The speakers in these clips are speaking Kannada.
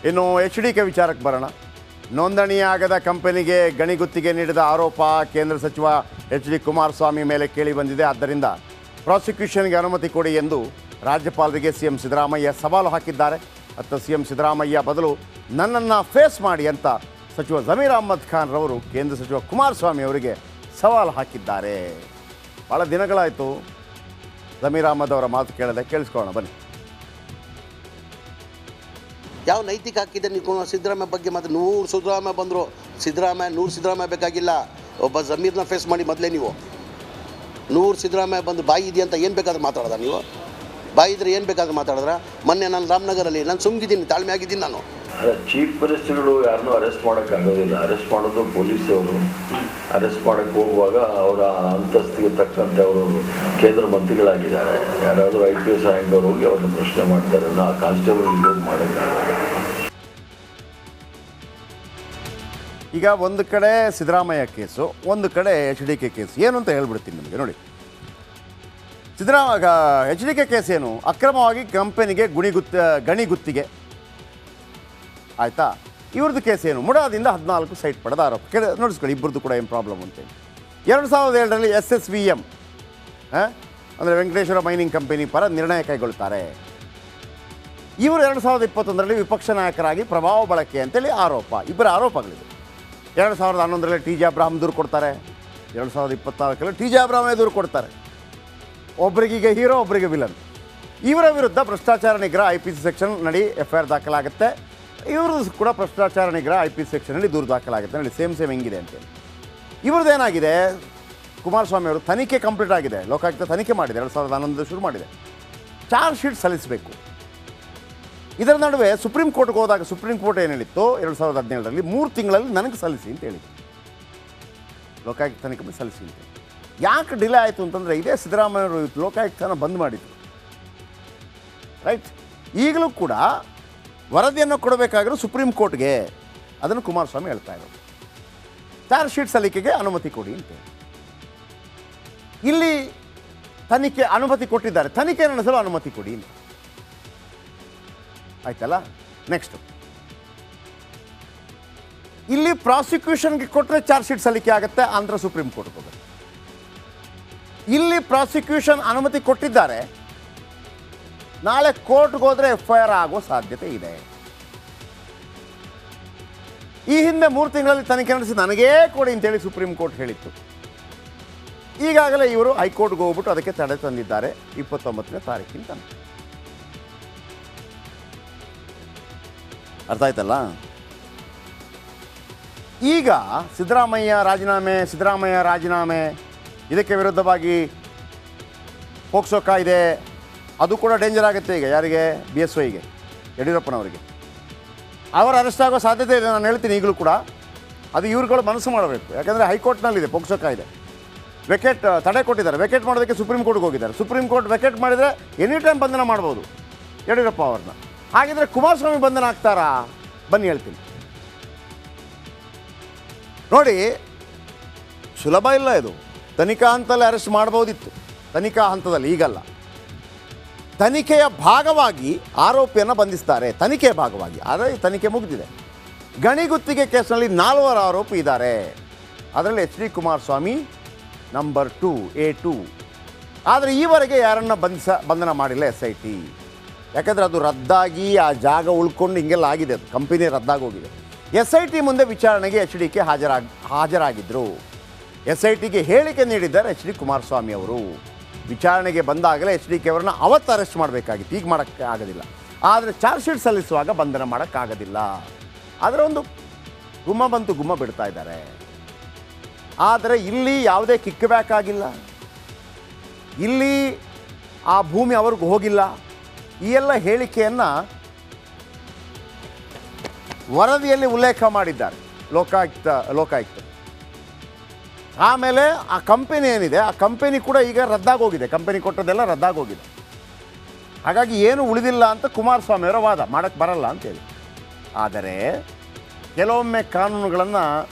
ಇನ್ನು HDK ವಿಚಾರಕ್ಕೆ ಬರೋಣ. ನೋಂದಣಿಯಾಗದ ಕಂಪನಿಗೆ ಗಣಿಗುತ್ತಿಗೆ ನೀಡಿದ ಆರೋಪ ಕೇಂದ್ರ ಸಚಿವ HD ಕುಮಾರಸ್ವಾಮಿ ಮೇಲೆ ಕೇಳಿ ಬಂದಿದೆ. ಆದ್ದರಿಂದ ಪ್ರಾಸಿಕ್ಯೂಷನ್ಗೆ ಅನುಮತಿ ಕೊಡಿ ಎಂದು ರಾಜ್ಯಪಾಲರಿಗೆ CM ಸಿದ್ದರಾಮಯ್ಯ ಸವಾಲು ಹಾಕಿದ್ದಾರೆ. ಅಥವಾ CM ಸಿದ್ದರಾಮಯ್ಯ ಬದಲು ನನ್ನನ್ನು ಫೇಸ್ ಮಾಡಿ ಅಂತ ಸಚಿವ ಜಮೀರ್ ಅಹ್ಮದ್ ಖಾನ್ ರವರು ಕೇಂದ್ರ ಸಚಿವ ಕುಮಾರಸ್ವಾಮಿ ಅವರಿಗೆ ಸವಾಲು ಹಾಕಿದ್ದಾರೆ. ಭಾಳ ದಿನಗಳಾಯಿತು ಜಮೀರ್ ಅಹ್ಮದ್ ಅವರ ಮಾತು ಕೇಳದೆ, ಕೇಳಿಸ್ಕೊಳ್ಳೋಣ ಬನ್ನಿ. ಯಾವ ನೈತಿಕ ಹಾಕಿದೆ ನೀವು ಸಿದ್ದರಾಮಯ್ಯ ಬಗ್ಗೆ? ಮತ್ತು 100 ಸಿದ್ದರಾಮಯ್ಯ ಬಂದರು, 100 ಸಿದ್ದರಾಮಯ್ಯ ಬೇಕಾಗಿಲ್ಲ. ಒಬ್ಬ ಜಮೀರ್ನ ಫೇಸ್ ಮಾಡಿ ಮೊದಲೇ ನೀವು 100 ಸಿದ್ದರಾಮಯ್ಯ ಬಂದು ಬಾಯಿ ಇದೆಯಂತ ಏನು ಬೇಕಾದ್ರೂ ಮಾತಾಡೋದ ನೀವು? ಬಾಯಿ ಇದ್ರೆ ಏನು ಬೇಕಾದ್ರೂ ಮಾತಾಡಿದ್ರ? ಮೊನ್ನೆ ನಾನು ರಾಮನಗರಲ್ಲಿ ನಾನು ಸುಮ್ಗಿದ್ದೀನಿ, ತಾಳ್ಮೆ ಆಗಿದ್ದೀನಿ. ನಾನು ಚೀಫ್ ಮಿನಿಸ್ಟರ್ಗಳು ಯಾರನ್ನೂ ಅರೆಸ್ಟ್ ಮಾಡೋಕ್ಕಾಗೋದಿಲ್ಲ. ಅರೆಸ್ಟ್ ಮಾಡೋದು ಪೊಲೀಸವರು. ಅರೆಸ್ಟ್ ಮಾಡೋಕ್ಕೆ ಹೋಗುವಾಗ ಅವರ ಅಂತಸ್ತಿಗೆ ತಕ್ಕಂತೆ ಅವರು ಕೇಂದ್ರ ಮಂತ್ರಿಗಳಾಗಿದ್ದಾರೆ. ಯಾರಾದರೂ IPS ರ್ಯಾಂಕವ್ರು ಹೋಗಿ ಅವ್ರನ್ನ ಪ್ರಶ್ನೆ ಮಾಡ್ತಾರೆ. ಆ ಕಾನ್ಸ್ಟೇಬಲ್ ಯೂಸ್ ಮಾಡೋಕ್ಕಾಗೋದಿಲ್ಲ. ಈಗ ಒಂದು ಕಡೆ ಸಿದ್ದರಾಮಯ್ಯ ಕೇಸು, ಒಂದು ಕಡೆ HDK ಕೇಸು. ಏನು ಅಂತ ಹೇಳ್ಬಿಡ್ತೀನಿ ನಿಮಗೆ. ನೋಡಿ, HDK ಕೇಸ್ ಏನು? ಅಕ್ರಮವಾಗಿ ಕಂಪನಿಗೆ ಗಣಿ ಗುತ್ತಿಗೆ ಆಯಿತಾ? ಇವ್ರದ್ದು ಕೇಸ್ ಏನು? ಮುಡಾದಿಂದ 14 ಸೈಟ್ ಪಡೆದ ಆರೋಪ. ನೋಡಿಸ್ಕೊಳ್ಳಿ, ಇಬ್ಬರದ್ದು ಕೂಡ ಏನು ಪ್ರಾಬ್ಲಮ್ ಅಂತೇಳಿ. 2007ರಲ್ಲಿ SSVM ಅಂದರೆ ವೆಂಕಟೇಶ್ವರ ಮೈನಿಂಗ್ ಕಂಪನಿ ಪರ ನಿರ್ಣಯ ಕೈಗೊಳ್ತಾರೆ. ಇವರು 2021ರಲ್ಲಿ ವಿಪಕ್ಷ ನಾಯಕರಾಗಿ ಪ್ರಭಾವ ಬಳಕೆ ಅಂತೇಳಿ ಆರೋಪ. ಇಬ್ಬರ ಆರೋಪಗಳಿದೆ. 2011ರಲ್ಲಿ TJ ಅಬ್ರಹಾಂ ದೂರು ಕೊಡ್ತಾರೆ. 2024ರಲ್ಲಿ TJ ಅಬ್ರಹಾಮೇ ದೂರು ಕೊಡ್ತಾರೆ. ಒಬ್ಬರಿಗೀಗ ಹೀರೋ, ಒಬ್ಬರಿಗೆ ವಿಲನ್. ಇವರ ವಿರುದ್ಧ ಭ್ರಷ್ಟಾಚಾರ ನಿಗ್ರಹ IPC ಸೆಕ್ಷನ್ ನಡಿ FIR ದಾಖಲಾಗುತ್ತೆ. ಇವ್ರದ್ದು ಕೂಡ ಭ್ರಷ್ಟಾಚಾರ ನಿಗ್ರಹ IPC ಸೆಕ್ಷನಲ್ಲಿ ದೂರು ದಾಖಲಾಗುತ್ತೆ. ನೋಡಿ, ಸೇಮ್ ಹೆಂಗಿದೆ ಅಂತೇಳಿ. ಇವ್ರದ್ದು ಏನಾಗಿದೆ? ಕುಮಾರಸ್ವಾಮಿ ಅವರು ತನಿಖೆ ಕಂಪ್ಲೀಟ್ ಆಗಿದೆ. ಲೋಕಾಯುಕ್ತ ತನಿಖೆ ಮಾಡಿದೆ. 2011 ಶುರು ಮಾಡಿದೆ. ಚಾರ್ಜ್ ಶೀಟ್ ಸಲ್ಲಿಸಬೇಕು. ಇದರ ನಡುವೆ ಸುಪ್ರೀಂ ಕೋರ್ಟ್ಗೆ ಹೋದಾಗ ಸುಪ್ರೀಂ ಕೋರ್ಟ್ ಏನು ಹೇಳಿತ್ತು? 2017ರಲ್ಲಿ 3 ತಿಂಗಳಲ್ಲಿ ನನಗೆ ಸಲ್ಲಿಸಿ ಅಂತ ಹೇಳಿತ್ತು. ಲೋಕಾಯುಕ್ತ ತನಿಖೆ ಸಲ್ಲಿಸಿ ಅಂತ. ಯಾಕೆ ಡಿಲೇ ಆಯಿತು ಅಂತಂದರೆ, ಇದೇ ಸಿದ್ದರಾಮಯ್ಯವರು ಲೋಕಾಯುಕ್ತನ ಬಂದ್ ಮಾಡಿದರು. ರೈಟ್. ಈಗಲೂ ಕೂಡ ವರದಿಯನ್ನು ಕೊಡಬೇಕಾದರೂ ಸುಪ್ರೀಂ ಕೋರ್ಟ್ಗೆ. ಅದನ್ನು ಕುಮಾರಸ್ವಾಮಿ ಹೇಳ್ತಾ ಇದ್ದಾರೆ. ಚಾರ್ಜ್ ಶೀಟ್ ಸಲ್ಲಿಕೆಗೆ ಅನುಮತಿ ಕೊಡಿ ಅಂತ. ಇಲ್ಲಿ ತನಿಖೆ ಅನುಮತಿ ಕೊಟ್ಟಿದ್ದಾರೆ, ತನಿಖೆ ನಡೆಸಲು ಅನುಮತಿ ಕೊಡಿ ಅಂತ. ಆಯ್ತಲ್ಲ? ನೆಕ್ಸ್ಟ್, ಇಲ್ಲಿ ಪ್ರಾಸಿಕ್ಯೂಷನ್ಗೆ ಕೊಟ್ಟರೆ ಚಾರ್ಜ್ ಶೀಟ್ ಸಲ್ಲಿಕೆ ಆಗುತ್ತೆ, ಆಂಧ್ರ ಸುಪ್ರೀಂ ಕೋರ್ಟ್ಗೆ ಹೋಗುತ್ತೆ. ಇಲ್ಲಿ ಪ್ರಾಸಿಕ್ಯೂಷನ್ ಅನುಮತಿ ಕೊಟ್ಟಿದ್ದಾರೆ, ನಾಳೆ ಕೋರ್ಟ್ಗೆ ಹೋದರೆ FIR ಆಗೋ ಸಾಧ್ಯತೆ ಇದೆ. ಈ ಹಿಂದೆ 3 ತಿಂಗಳಲ್ಲಿ ತನಿಖೆ ನಡೆಸಿ ನನಗೇ ಕೊಡಿ ಅಂತೇಳಿ ಸುಪ್ರೀಂ ಕೋರ್ಟ್ ಹೇಳಿತ್ತು. ಈಗಾಗಲೇ ಇವರು ಹೈಕೋರ್ಟ್ಗೆ ಹೋಗ್ಬಿಟ್ಟು ಅದಕ್ಕೆ ತಡೆ ತಂದಿದ್ದಾರೆ 29ನೇ ತಾರೀಕಿನ ತನಕ. ಅರ್ಥ ಆಯ್ತಲ್ಲ? ಈಗ ಸಿದ್ದರಾಮಯ್ಯ ರಾಜೀನಾಮೆ ಇದಕ್ಕೆ ವಿರುದ್ಧವಾಗಿ ಪೋಕ್ಸೋ ಕಾಯ್ದೆ ಅದು ಕೂಡ ಡೇಂಜರ್ ಆಗುತ್ತೆ. ಈಗ ಯಾರಿಗೆ? BSYಗೆ, ಯಡಿಯೂರಪ್ಪನವರಿಗೆ. ಅವರು ಅರೆಸ್ಟ್ ಆಗೋ ಸಾಧ್ಯತೆ ಇದೆ. ನಾನು ಹೇಳ್ತೀನಿ ಈಗಲೂ ಕೂಡ. ಅದು ಇವ್ರುಗಳು ಮನಸ್ಸು ಮಾಡಬೇಕು. ಯಾಕಂದರೆ ಹೈಕೋರ್ಟ್ನಲ್ಲಿದೆ ಪೋಕ್ಸೋ ಕಾಯ್ದೆ. ವೆಕೇಟ್ ತಡೆ ಕೊಟ್ಟಿದ್ದಾರೆ. ವೆಕೇಟ್ ಮಾಡೋದಕ್ಕೆ ಸುಪ್ರೀಂ ಕೋರ್ಟ್ಗೆ ಹೋಗಿದ್ದಾರೆ. ಸುಪ್ರೀಂ ಕೋರ್ಟ್ ವೆಕೇಟ್ ಮಾಡಿದರೆ ಎನಿ ಟೈಮ್ ಬಂಧನ ಮಾಡ್ಬೋದು ಯಡಿಯೂರಪ್ಪ ಅವ್ರನ್ನ. ಹಾಗಿದ್ರೆ ಕುಮಾರಸ್ವಾಮಿ ಬಂಧನ ಆಗ್ತಾರಾ? ಬನ್ನಿ ಹೇಳ್ತೀನಿ. ನೋಡಿ, ಸುಲಭ ಇಲ್ಲ ಇದು. ತನಿಖಾ ಹಂತದಲ್ಲಿ ಅರೆಸ್ಟ್ ಮಾಡ್ಬೋದಿತ್ತು, ತನಿಖಾ ಹಂತದಲ್ಲಿ. ಈಗಲ್ಲ. ತನಿಖೆಯ ಭಾಗವಾಗಿ ಆರೋಪಿಯನ್ನು ಬಂಧಿಸ್ತಾರೆ. ತನಿಖೆಯ ಭಾಗವಾಗಿ. ಆದರೆ ತನಿಖೆ ಮುಗಿದಿದೆ. ಗಣಿಗುತ್ತಿಗೆ ಕೇಸ್ನಲ್ಲಿ 4 ಆರೋಪಿ ಇದ್ದಾರೆ. ಅದರಲ್ಲಿ HD ಕುಮಾರಸ್ವಾಮಿ ನಂಬರ್ 2 A2. ಆದರೆ ಈವರೆಗೆ ಯಾರನ್ನು ಬಂಧನ ಮಾಡಿಲ್ಲ SIT. ಯಾಕಂದರೆ ಅದು ರದ್ದಾಗಿ ಆ ಜಾಗ ಉಳ್ಕೊಂಡು ಹಿಂಗೆಲ್ಲ ಆಗಿದೆ. ಅದು ಕಂಪನಿ ರದ್ದಾಗೋಗಿದೆ. SIT ಮುಂದೆ ವಿಚಾರಣೆಗೆ HDK ಹಾಜರಾಗಿದ್ದರು. SITಗೆ ಹೇಳಿಕೆ ನೀಡಿದ್ದಾರೆ HD ಕುಮಾರಸ್ವಾಮಿ ಅವರು. ವಿಚಾರಣೆಗೆ ಬಂದಾಗಲೇ HDK ಅವರನ್ನು ಅವತ್ತು ಅರೆಸ್ಟ್ ಮಾಡಬೇಕಾಗಿತ್ತು. ಈಗ ಮಾಡೋಕ್ಕೆ ಆಗೋದಿಲ್ಲ. ಆದರೆ ಚಾರ್ಜ್ ಶೀಟ್ ಸಲ್ಲಿಸುವಾಗ ಬಂಧನ ಮಾಡೋಕ್ಕಾಗೋದಿಲ್ಲ. ಆದರೆ ಒಂದು ಗುಮ್ಮ ಬಿಡ್ತಾ ಇದ್ದಾರೆ. ಆದರೆ ಇಲ್ಲಿ ಯಾವುದೇ ಕಿಕ್ ಬ್ಯಾಕ್ ಆಗಿಲ್ಲ. ಇಲ್ಲಿ ಆ ಭೂಮಿ ಅವ್ರಿಗೆ ಹೋಗಿಲ್ಲ. ಈ ಎಲ್ಲ ಹೇಳಿಕೆಯನ್ನು ವರದಿಯಲ್ಲಿ ಉಲ್ಲೇಖ ಮಾಡಿದ್ದಾರೆ ಲೋಕಾಯುಕ್ತ. ಆಮೇಲೆ ಆ ಕಂಪನಿ ಏನಿದೆ, ಆ ಕಂಪನಿ ಕೂಡ ಈಗ ರದ್ದಾಗೋಗಿದೆ. ಕಂಪನಿ ಕೊಟ್ಟದೆಲ್ಲ ರದ್ದಾಗೋಗಿದೆ. ಹಾಗಾಗಿ ಏನು ಉಳಿದಿಲ್ಲ ಅಂತ ಕುಮಾರಸ್ವಾಮಿ ಅವರ ವಾದ. ಮಾಡೋಕ್ಕೆ ಬರಲ್ಲ ಅಂತೇಳಿ. ಆದರೆ ಕೆಲವೊಮ್ಮೆ ಕಾನೂನುಗಳನ್ನು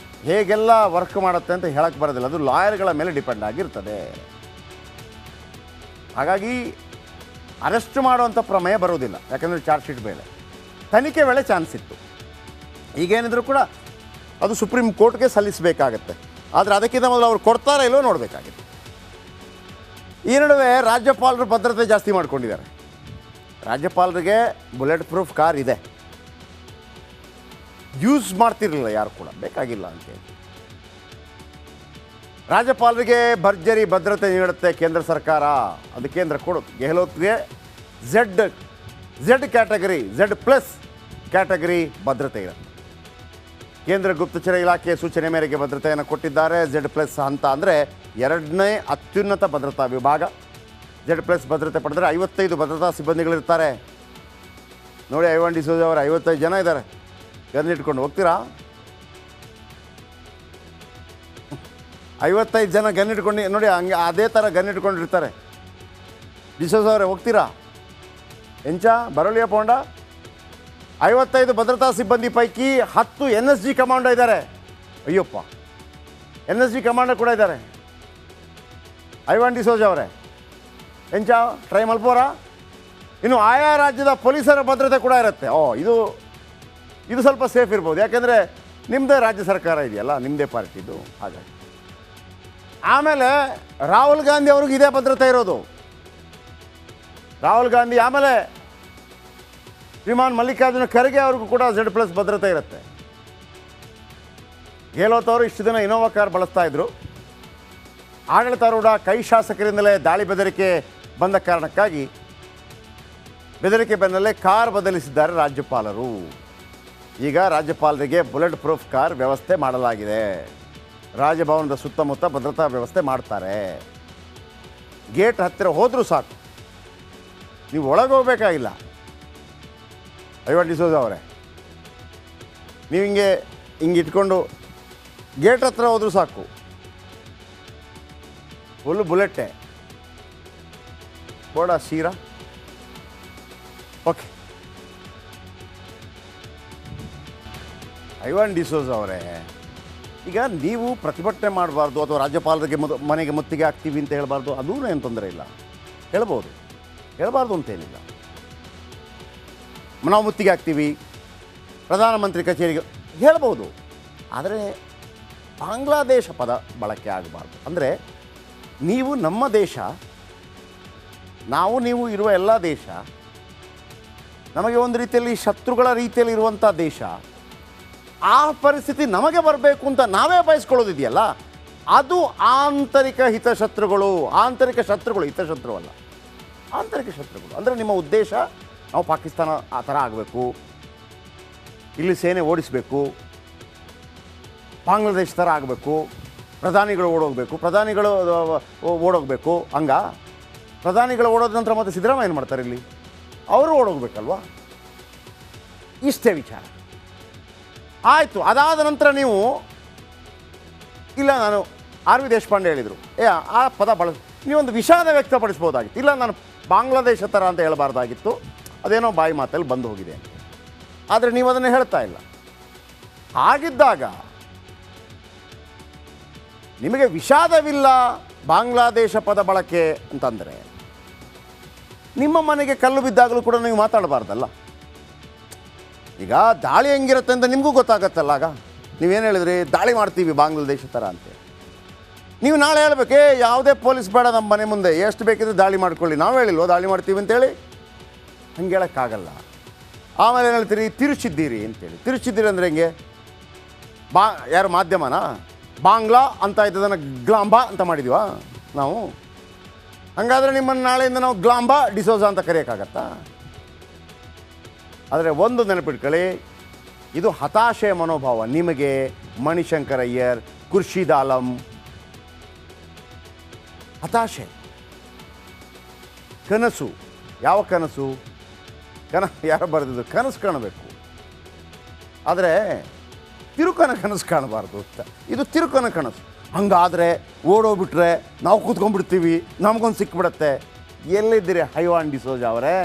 ಹೇಗೆಲ್ಲ ವರ್ಕ್ ಮಾಡುತ್ತೆ ಅಂತ ಹೇಳಕ್ಕೆ ಬರೋದಿಲ್ಲ. ಅದು ಲಾಯರ್ಗಳ ಮೇಲೆ ಡಿಪೆಂಡ್ ಆಗಿರ್ತದೆ. ಹಾಗಾಗಿ ಅರೆಸ್ಟ್ ಮಾಡುವಂಥ ಪ್ರಮೇಯ ಬರೋದಿಲ್ಲ. ಯಾಕಂದರೆ ಚಾರ್ಜ್ ಶೀಟ್ ಮೇಲೆ ತನಿಖೆ ವೇಳೆ ಚಾನ್ಸ್ ಇತ್ತು. ಈಗೇನಿದ್ರು ಕೂಡ ಅದು ಸುಪ್ರೀಂ ಕೋರ್ಟ್ಗೆ ಸಲ್ಲಿಸಬೇಕಾಗತ್ತೆ. ಆದರೆ ಅದಕ್ಕಿಂತ ಮೊದಲು ಅವ್ರು ಕೊಡ್ತಾರೋ ಇಲ್ಲೋ ನೋಡಬೇಕಾಗಿದೆ. ಈ ನಡುವೆ ರಾಜ್ಯಪಾಲರು ಭದ್ರತೆ ಜಾಸ್ತಿ ಮಾಡ್ಕೊಂಡಿದ್ದಾರೆ. ರಾಜ್ಯಪಾಲರಿಗೆ ಬುಲೆಟ್ ಪ್ರೂಫ್ ಕಾರ್ ಇದೆ, ಯೂಸ್ ಮಾಡ್ತಿರಲಿಲ್ಲ ಯಾರು ಕೂಡ, ಬೇಕಾಗಿಲ್ಲ ಅಂತೇಳಿ. ರಾಜ್ಯಪಾಲರಿಗೆ ಭರ್ಜರಿ ಭದ್ರತೆ ನೀಡುತ್ತೆ ಕೇಂದ್ರ ಸರ್ಕಾರ. ಅದು ಕೇಂದ್ರ ಕೊಡುತ್ತೆ. ಗೆಹ್ಲೋಟ್ಗೆ ಝೆಡ್ ಕ್ಯಾಟಗರಿ, Z+ ಕ್ಯಾಟಗರಿ ಭದ್ರತೆ ಇರುತ್ತೆ. ಕೇಂದ್ರ ಗುಪ್ತಚರ ಇಲಾಖೆ ಸೂಚನೆ ಮೇರೆಗೆ ಭದ್ರತೆಯನ್ನು ಕೊಟ್ಟಿದ್ದಾರೆ. Z+ ಹಂತ ಅಂದರೆ 2ನೇ ಅತ್ಯುನ್ನತ ಭದ್ರತಾ ವಿಭಾಗ. Z+ ಭದ್ರತೆ ಪಡೆದರೆ 55 ಭದ್ರತಾ ಸಿಬ್ಬಂದಿಗಳಿರ್ತಾರೆ. ನೋಡಿ, ಐವಾನ್ ಡಿಸೋಜ ಅವರು 55 ಜನ ಇದ್ದಾರೆ. ಗನ್ ಇಟ್ಕೊಂಡು ಹೋಗ್ತೀರಾ? 55 ಜನ ಗನ್ ಇಟ್ಕೊಂಡು ನೋಡಿ, ಹಂಗೆ ಅದೇ ಥರ ಗನ್ ಇಟ್ಕೊಂಡಿರ್ತಾರೆ. ಡಿಸೋಜ ಅವರೇ, ಹೋಗ್ತೀರಾ? ಎಂಚ ಬರೋಳಿಯ ಪೋಂಡ. 55 ಭದ್ರತಾ ಸಿಬ್ಬಂದಿ ಪೈಕಿ 10 NSG ಕಮಾಂಡೋ ಇದ್ದಾರೆ. ಅಯ್ಯಪ್ಪ, NSG ಕಮಾಂಡೋ ಕೂಡ ಇದ್ದಾರೆ. ಐವಾನ್ ಡಿಸೋಜ ಅವರೇ, ಎಂಚ ಟ್ರೈ ಮಲ್ಪೋರಾ? ಇನ್ನು ಆಯಾ ರಾಜ್ಯದ ಪೊಲೀಸರ ಭದ್ರತೆ ಕೂಡ ಇರುತ್ತೆ. ಇದು ಸ್ವಲ್ಪ ಸೇಫ್ ಇರ್ಬೋದು, ಯಾಕೆಂದರೆ ನಿಮ್ಮದೇ ರಾಜ್ಯ ಸರ್ಕಾರ ಇದೆಯಲ್ಲ, ನಿಮ್ಮದೇ ಪಾರ್ಟಿದು. ಹಾಗಾಗಿ ಆಮೇಲೆ ರಾಹುಲ್ ಗಾಂಧಿ ಅವ್ರಿಗೆ ಇದೇ ಭದ್ರತೆ ಇರೋದು. ರಾಹುಲ್ ಗಾಂಧಿ, ಆಮೇಲೆ ಶ್ರೀಮಾನ್ ಮಲ್ಲಿಕಾರ್ಜುನ ಖರ್ಗೆ ಅವ್ರಿಗೂ ಕೂಡ Z+ ಭದ್ರತೆ ಇರುತ್ತೆ. ಗೆಹ್ಲೋಟ್ ಅವರು ಇಷ್ಟು ದಿನ ಇನೋವಾ ಕಾರ್ ಬಳಸ್ತಾ ಇದ್ರು. ಆಡಳಿತಾರೂಢ ಕೈ ಶಾಸಕರಿಂದಲೇ ದಾಳಿ ಬೆದರಿಕೆ ಬಂದ ಕಾರಣಕ್ಕಾಗಿ ಬೆದರಿಕೆ ಬೆನ್ನಲ್ಲೇ ಕಾರ್ ಬದಲಿಸಿದ್ದಾರೆ ರಾಜ್ಯಪಾಲರು. ಈಗ ರಾಜ್ಯಪಾಲರಿಗೆ ಬುಲೆಟ್ ಪ್ರೂಫ್ ಕಾರ್ ವ್ಯವಸ್ಥೆ ಮಾಡಲಾಗಿದೆ. ರಾಜಭವನದ ಸುತ್ತಮುತ್ತ ಭದ್ರತಾ ವ್ಯವಸ್ಥೆ ಮಾಡ್ತಾರೆ. ಗೇಟ್ ಹತ್ತಿರ ಹೋದರೂ ಸಾಕು, ನೀವು ಒಳಗೆ ಹೋಗಬೇಕಾಗಿಲ್ಲ. ಐವಾನ್ ಡಿಸೋಜ ಅವರೇ, ನೀವು ಹಿಂಗೆ ಇಟ್ಕೊಂಡು ಗೇಟ್ ಹತ್ರ ಹೋದರೂ ಸಾಕು, ಫುಲ್ ಬುಲೆಟ್ಟೆ. ಬೋಡ ಶೀರಾ. ಓಕೆ, ಐವಾನ್ ಡಿಸೋಜ ಅವರೇ, ಈಗ ನೀವು ಪ್ರತಿಭಟನೆ ಮಾಡಬಾರ್ದು ಅಥವಾ ರಾಜ್ಯಪಾಲರಿಗೆ ಮನೆಗೆ ಮುತ್ತಿಗೆ ಹಾಕ್ತೀವಿ ಅಂತ ಹೇಳಬಾರ್ದು, ಅದೂ ಏನು ತೊಂದರೆ ಇಲ್ಲ, ಹೇಳ್ಬೋದು. ಹೇಳಬಾರ್ದು ಅಂತೇನಿಲ್ಲ. ನಾವು ಮುತ್ತಿಗೆ ಹಾಕ್ತೀವಿ, ಪ್ರಧಾನಮಂತ್ರಿ ಕಚೇರಿಗೆ ಹೇಳ್ಬೋದು. ಆದರೆ ಬಾಂಗ್ಲಾದೇಶ ಪದ ಬಳಕೆ ಆಗಬಾರ್ದು. ಅಂದರೆ ನೀವು ನಮ್ಮ ದೇಶ, ನೀವು ಇರುವ ಎಲ್ಲ ದೇಶ ನಮಗೆ ಒಂದು ರೀತಿಯಲ್ಲಿ ಶತ್ರುಗಳ ರೀತಿಯಲ್ಲಿ ಇರುವಂಥ ದೇಶ. ಆ ಪರಿಸ್ಥಿತಿ ನಮಗೆ ಬರಬೇಕು ಅಂತ ನಾವೇ ಬಯಸ್ಕೊಳ್ಳೋದಿದೆಯಲ್ಲ, ಅದು ಆಂತರಿಕ ಹಿತಶತ್ರುಗಳು. ಹಿತಶತ್ರು ಅಲ್ಲ, ಆಂತರಿಕ ಶತ್ರುಗಳು. ಅಂದರೆ ನಿಮ್ಮ ಉದ್ದೇಶ ನಾವು ಪಾಕಿಸ್ತಾನ ಆ ಥರ ಆಗಬೇಕು, ಇಲ್ಲಿ ಸೇನೆ ಓಡಿಸಬೇಕು, ಬಾಂಗ್ಲಾದೇಶ ಥರ ಆಗಬೇಕು, ಪ್ರಧಾನಿಗಳು ಓಡೋಗಬೇಕು. ಹಂಗ ಪ್ರಧಾನಿಗಳು ಓಡೋದ ನಂತರ ಮತ್ತೆ ಸಿದ್ದರಾಮಯ್ಯ ಏನು ಮಾಡ್ತಾರೆ? ಇಲ್ಲಿ ಅವರು ಓಡೋಗ್ಬೇಕಲ್ವಾ? ಇಷ್ಟೇ ವಿಚಾರ. ಆಯಿತು. ಅದಾದ ನಂತರ ನೀವು ಇಲ್ಲ, ನಾನು ಆರ್ ವಿ ದೇಶಪಾಂಡೆ ಹೇಳಿದರು, ಆ ಪದ ನೀವೊಂದು ವಿಷಾದ ವ್ಯಕ್ತಪಡಿಸ್ಬೋದಾಗಿತ್ತು. ಇಲ್ಲ, ನಾನು ಬಾಂಗ್ಲಾದೇಶ ಥರ ಅಂತ ಹೇಳಬಾರ್ದಾಗಿತ್ತು, ಅದೇನೋ ಬಾಯಿ ಮಾತಲ್ಲಿ ಬಂದು ಹೋಗಿದೆ ಅಂತ. ಆದರೆ ನೀವು ಅದನ್ನು ಹೇಳ್ತಾ ಇಲ್ಲ. ಹಾಗಿದ್ದಾಗ ನಿಮಗೆ ವಿಷಾದವಿಲ್ಲ ಬಾಂಗ್ಲಾದೇಶ ಪದ ಬಳಕೆ ಅಂತಂದರೆ, ನಿಮ್ಮ ಮನೆಗೆ ಕಲ್ಲು ಬಿದ್ದಾಗಲೂ ಕೂಡ ನೀವು ಮಾತಾಡಬಾರ್ದಲ್ಲ. ಈಗ ದಾಳಿ ಹೆಂಗಿರುತ್ತೆ ಅಂತ ನಿಮಗೂ ಗೊತ್ತಾಗತ್ತಲ್ಲ. ಆಗ ನೀವೇನು ಹೇಳಿದ್ರಿ? ದಾಳಿ ಮಾಡ್ತೀವಿ ಬಾಂಗ್ಲಾದೇಶ ಥರ ಅಂತೇಳಿ. ನೀವು ನಾಳೆ ಹೇಳ್ಬೇಕೇ, ಯಾವುದೇ ಪೊಲೀಸ್ ಬೇಡ ನಮ್ಮ ಮನೆ ಮುಂದೆ, ಎಷ್ಟು ಬೇಕಿದ್ರೆ ದಾಳಿ ಮಾಡ್ಕೊಳ್ಳಿ. ನಾವು ಹೇಳಿಲ್ವೋ ದಾಳಿ ಮಾಡ್ತೀವಿ ಅಂತೇಳಿ? ಹಂಗೆ ಹೇಳೋಕ್ಕಾಗಲ್ಲ. ಆಮೇಲೆ ಏನು ಹೇಳ್ತೀರಿ? ತಿರುಚಿದ್ದೀರಿ ಅಂತೇಳಿ. ತಿರುಚಿದ್ದೀರಿ ಅಂದರೆ ಹೆಂಗೆ? ಯಾರು ಮಾಧ್ಯಮನ ಬಾಂಗ್ಲಾ ಅಂತ ಇದ್ದದನ್ನು ಗ್ಲಾಂಬಾ ಅಂತ ಮಾಡಿದ್ವಾ ನಾವು? ಹಾಗಾದರೆ ನಿಮ್ಮನ್ನು ನಾಳೆಯಿಂದ ನಾವು ಗ್ಲಾಂಬಾ ಡಿಸೋಜ ಅಂತ ಕರೆಯೋಕ್ಕಾಗತ್ತಾ? ಆದರೆ ಒಂದು ನೆನಪಿಟ್ಕೊಳ್ಳಿ, ಇದು ಹತಾಶೆಯ ಮನೋಭಾವ. ನಿಮಗೆ, ಮಣಿಶಂಕರ್ ಅಯ್ಯರ್, ಖುರ್ಷೀದ್ ಆಲಂ, ಹತಾಶೆ, ಕನಸು. ಯಾವ ಕನಸು? ಯಾರು ಬರೆದಿದ್ದು? ಕನಸು ಕಾಣಬೇಕು, ಆದರೆ ತಿರುಕನ ಕನಸು ಕಾಣಬಾರ್ದು ಅಂತ. ಇದು ತಿರುಕನ ಕನಸು. ಹಂಗಾದರೆ ಓಡೋಗ್ಬಿಟ್ರೆ ನಾವು ಕೂತ್ಕೊಂಡ್ಬಿಡ್ತೀವಿ, ನಮಗೊಂದು ಸಿಕ್ಬಿಡತ್ತೆ. ಎಲ್ಲಿದ್ದೀರಿ ಐವಾನ್ ಡಿಸೋಜ ಅವರೇ?